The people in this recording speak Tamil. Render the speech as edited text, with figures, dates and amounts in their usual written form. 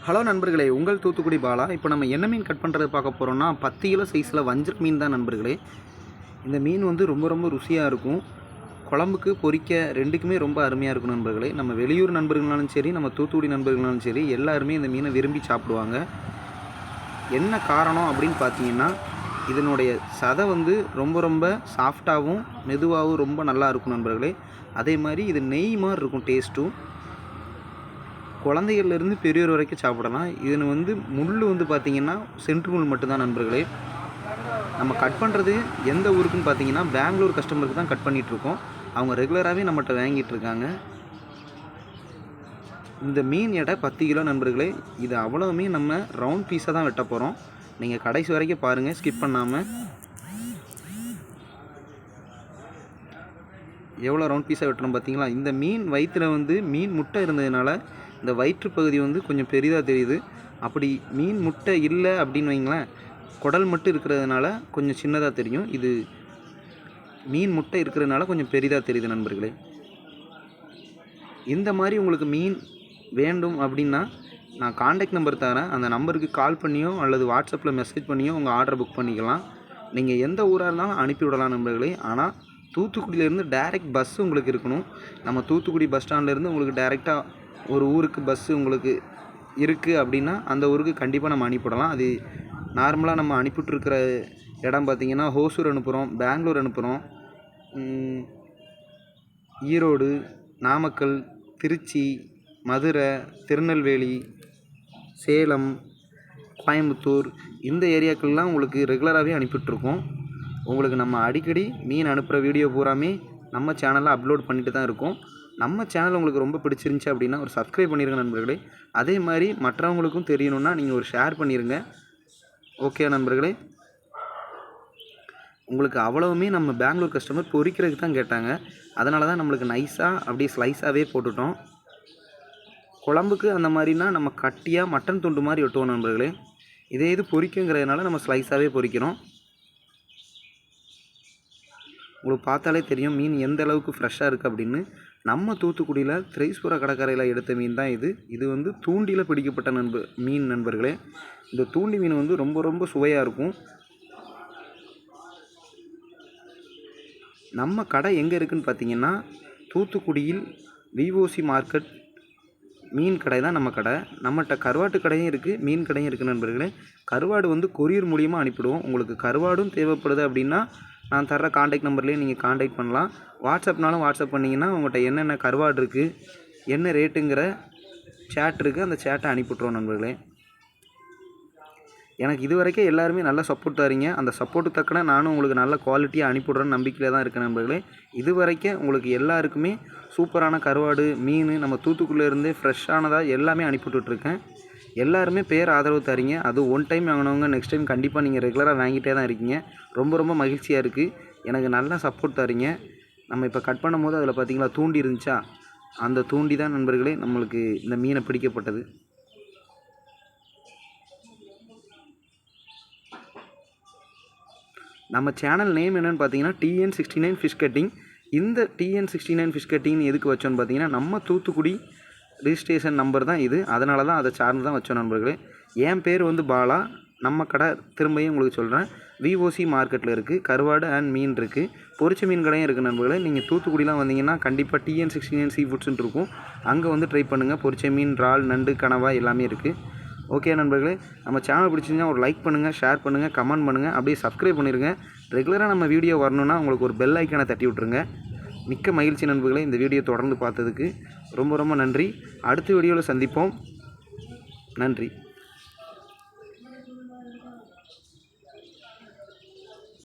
ஹலோ நண்பர்களே, உங்கள் தூத்துக்குடி பாலா. இப்போ நம்ம என்ன மீன் கட் பண்ணுறது பார்க்க போகிறோம்னா 10 கிலோ சைஸில் வஞ்சர மீன் தான் நண்பர்களே. இந்த மீன் வந்து ரொம்ப ரொம்ப ருசியாக இருக்கும். குழம்புக்கு பொரிக்க ரெண்டுக்குமே ரொம்ப அருமையாக இருக்கும் நண்பர்களே. நம்ம வெளியூர் நண்பர்களாலும் சரி, நம்ம தூத்துக்குடி நண்பர்களாலும் சரி, எல்லாருமே இந்த மீனை விரும்பி சாப்பிடுவாங்க. என்ன காரணம் அப்படின்னு பார்த்தீங்கன்னா, இதனுடைய சதை வந்து ரொம்ப ரொம்ப சாஃப்டாகவும் மெதுவாகவும் ரொம்ப நல்லா இருக்கும் நண்பர்களே. அதே மாதிரி இது நெய் மாதிரி இருக்கும் டேஸ்ட்டும். குழந்தைகள்லேருந்து பெரியவர் வரைக்கும் சாப்பிடலாம். இதில் வந்து முள் வந்து பார்த்திங்கன்னா சென்ட்ரு முள் மட்டும்தான் நண்பர்களே. நம்ம கட் பண்ணுறது எந்த ஊருக்குன்னு பார்த்தீங்கன்னா பெங்களூர் கஸ்டமருக்கு தான் கட் பண்ணிகிட்ருக்கோம். அவங்க ரெகுலராகவே நம்மகிட்ட வாங்கிட்டுருக்காங்க. இந்த மீன் எடை 10 கிலோ நண்பர்களே. இது அவ்வளோவுமே நம்ம ரவுண்ட் பீஸாக தான் வெட்ட போகிறோம். நீங்கள் கடைசி வரைக்கும் பாருங்கள், ஸ்கிப் பண்ணாமல். எவ்வளோ ரவுண்ட் பீஸாக வெட்டுறோம் பார்த்தீங்களா? இந்த மீன் வயிற்றில் வந்து மீன் முட்டை இருந்ததுனால இந்த வயிற்று பகுதி வந்து கொஞ்சம் பெரிதாக தெரியுது. அப்படி மீன் முட்டை இல்லை அப்படின்னு வைங்களேன், குடல் மட்டும் இருக்கிறதுனால கொஞ்சம் சின்னதாக தெரியும். இது மீன் முட்டை இருக்கிறதுனால கொஞ்சம் பெரிதாக தெரியுது நண்பர்களே. இந்த மாதிரி உங்களுக்கு மீன் வேண்டும் அப்படின்னா நான் காண்டாக்ட் நம்பர் தரேன். அந்த நம்பருக்கு கால் பண்ணியோ அல்லது வாட்ஸ்அப்பில் மெசேஜ் பண்ணியோ உங்கள் ஆர்டரை புக் பண்ணிக்கலாம். நீங்கள் எந்த ஊராக இருந்தாலும் அனுப்பிவிடலாம் நண்பர்களே. ஆனால் தூத்துக்குடியிலேருந்து டைரெக்ட் பஸ் உங்களுக்கு இருக்கணும். நம்ம தூத்துக்குடி பஸ் ஸ்டாண்ட்லேருந்து உங்களுக்கு டைரெக்டாக ஒரு ஊருக்கு பஸ்ஸு உங்களுக்கு இருக்குது அப்படின்னா அந்த ஊருக்கு கண்டிப்பாக நம்ம அனுப்பிவிடலாம். அது நார்மலாக நம்ம அனுப்பிவிட்ருக்கிற இடம் பார்த்திங்கன்னா ஹோசூர் அனுப்புகிறோம், பெங்களூர் அனுப்புகிறோம், ஈரோடு, நாமக்கல், திருச்சி, மதுரை, திருநெல்வேலி, சேலம், கோயம்புத்தூர் இந்த ஏரியாக்கள்லாம் உங்களுக்கு ரெகுலராகவே அனுப்பிவிட்ருக்கோம். உங்களுக்கு நம்ம அடிக்கடி மீன் அனுப்புகிற வீடியோ பூராமே நம்ம சேனலில் அப்லோட் பண்ணிட்டு தான் இருக்கோம். நம்ம சேனல் உங்களுக்கு ரொம்ப பிடிச்சிருந்துச்சி அப்படின்னா ஒரு சப்ஸ்கிரைப் பண்ணிடுங்க நண்பர்களே. அதே மாதிரி மற்றவங்களுக்கும் தெரியணுன்னா நீங்கள் ஒரு ஷேர் பண்ணிடுங்க. ஓகே நண்பர்களே. உங்களுக்கு அவ்வளவுமே நம்ம பெங்களூர் கஸ்டமர் பொரிக்கிறதுக்கு தான் கேட்டாங்க. அதனால தான் நம்மளுக்கு நைஸாக அப்படியே ஸ்லைஸாகவே போட்டுட்டோம். குழம்புக்கு அந்த மாதிரினா நம்ம கட்டியாக மட்டன் துண்டு மாதிரி வெட்டுவோம் நண்பர்களே. இதே இது பொரிக்குங்கிறதுனால நம்ம ஸ்லைஸாகவே பொரிக்கிறோம். உங்களுக்கு பார்த்தாலே தெரியும் மீன் எந்த அளவுக்கு ஃப்ரெஷ்ஷாக இருக்குது அப்படின்னு. நம்ம தூத்துக்குடியில் திரைஸ்புர கடற்கரையில் எடுத்த மீன் தான் இது. இது வந்து தூண்டியில் பிடிக்கப்பட்ட மீன் நண்பர்களே. இந்த தூண்டி மீன் வந்து ரொம்ப ரொம்ப சுவையாக இருக்கும். நம்ம கடை எங்கே இருக்குதுன்னு பார்த்தீங்கன்னா தூத்துக்குடியில் விஓசி மார்க்கெட் மீன் கடை தான் நம்ம கடை. நம்மகிட்ட கருவாட்டு கடையும் இருக்குது, மீன் கடையும் இருக்குது நண்பர்களே. கருவாடு வந்து கொரியர் மூலியமாக அனுப்பிடுவோம். உங்களுக்கு கருவாடும் தேவைப்படுது அப்படின்னா நான் தர்ற காண்டாக்ட் நம்பர்லேயே நீங்கள் காண்டாக்ட் பண்ணலாம். வாட்ஸ்அப்னாலும் வாட்ஸ்அப் பண்ணிங்கன்னா உங்கள்கிட்ட என்னென்ன கருவாடு இருக்குது, என்ன ரேட்டுங்கிற சேட் இருக்குது, அந்த சேட்டை அனுப்பிவிட்ருவோம் நண்பர்களே. எனக்கு இது வரைக்கும் எல்லாருமே நல்லா சப்போர்ட் தரீங்க. அந்த சப்போர்ட்டு தக்கன நானும் உங்களுக்கு நல்ல குவாலிட்டியாக அனுப்பிவிட்றேன்னு நம்பிக்கையில் தான் இருக்கேன் நண்பர்களே. இது வரைக்கும் உங்களுக்கு எல்லாருக்குமே சூப்பரான கருவாடு, மீன் நம்ம தூத்துக்குடியிலேருந்தே ஃப்ரெஷ்ஷானதாக எல்லாமே அனுப்பிவிட்டுருக்கேன். எல்லாருமே பேர் ஆதரவு தரீங்க. அது ஒன் டைம் வாங்கினவங்க நெக்ஸ்ட் டைம் கண்டிப்பாக நீங்கள் ரெகுலராக வாங்கிட்டே தான் இருக்கீங்க. ரொம்ப ரொம்ப மகிழ்ச்சியாக இருக்குது. எனக்கு நல்லா சப்போர்ட் தரீங்க. நம்ம இப்போ கட் பண்ணும்போது அதில் பார்த்தீங்களா தூண்டி இருந்துச்சா, அந்த தூண்டி தான் நண்பர்களே நம்மளுக்கு இந்த மீனை பிடிக்கப்பட்டது. நம்ம சேனல் நேம் என்னென்னு பார்த்தீங்கன்னா TN69 ஃபிஷ் கட்டிங். இந்த TN69 ஃபிஷ் கட்டிங்னு எதுக்கு வச்சோன்னு பார்த்தீங்கன்னா நம்ம தூத்துக்குடி ரிஜிஸ்ட்ரேஷன் நம்பர் தான் இது. அதனால தான் அதை சார்ந்து தான் வச்சோம் நண்பர்களே. என் பேர் வந்து பாலா. நம்ம கடை திரும்பியும் உங்களுக்கு சொல்கிறேன், விஓசி மார்க்கெட்டில் இருக்குது. கருவாடு அண்ட் மீன் இருக்குது, பொரிச்ச மீன் கடையும் இருக்குது நண்பர்களே. நீங்கள் தூத்துக்குடிலாம் வந்தீங்கன்னா கண்டிப்பாக TN69 சீ ஃபுட்ஸ்ன்னு இருக்கும். அங்கே வந்து ட்ரை பண்ணுங்கள். பொரிச்ச மீன், இறால், நண்டு, கனவா எல்லாமே இருக்குது. ஓகே நண்பர்களே, நம்ம சேனல் பிடிச்சிருந்தா ஒரு லைக் பண்ணுங்கள், ஷேர் பண்ணுங்கள், கமெண்ட் பண்ணுங்கள், அப்படியே சப்ஸ்கிரைப் பண்ணிடுங்க. ரெகுலராக நம்ம வீடியோ வரணுன்னா உங்களுக்கு ஒரு பெல் ஐக்கானை தட்டி விட்ருங்க. மிக்க மகிழ்ச்சி நண்பர்களே. இந்த வீடியோ தொடர்ந்து பார்த்ததுக்கு ரொம்ப ரொம்ப நன்றி. அடுத்த வீடியோவில் சந்திப்போம். நன்றி.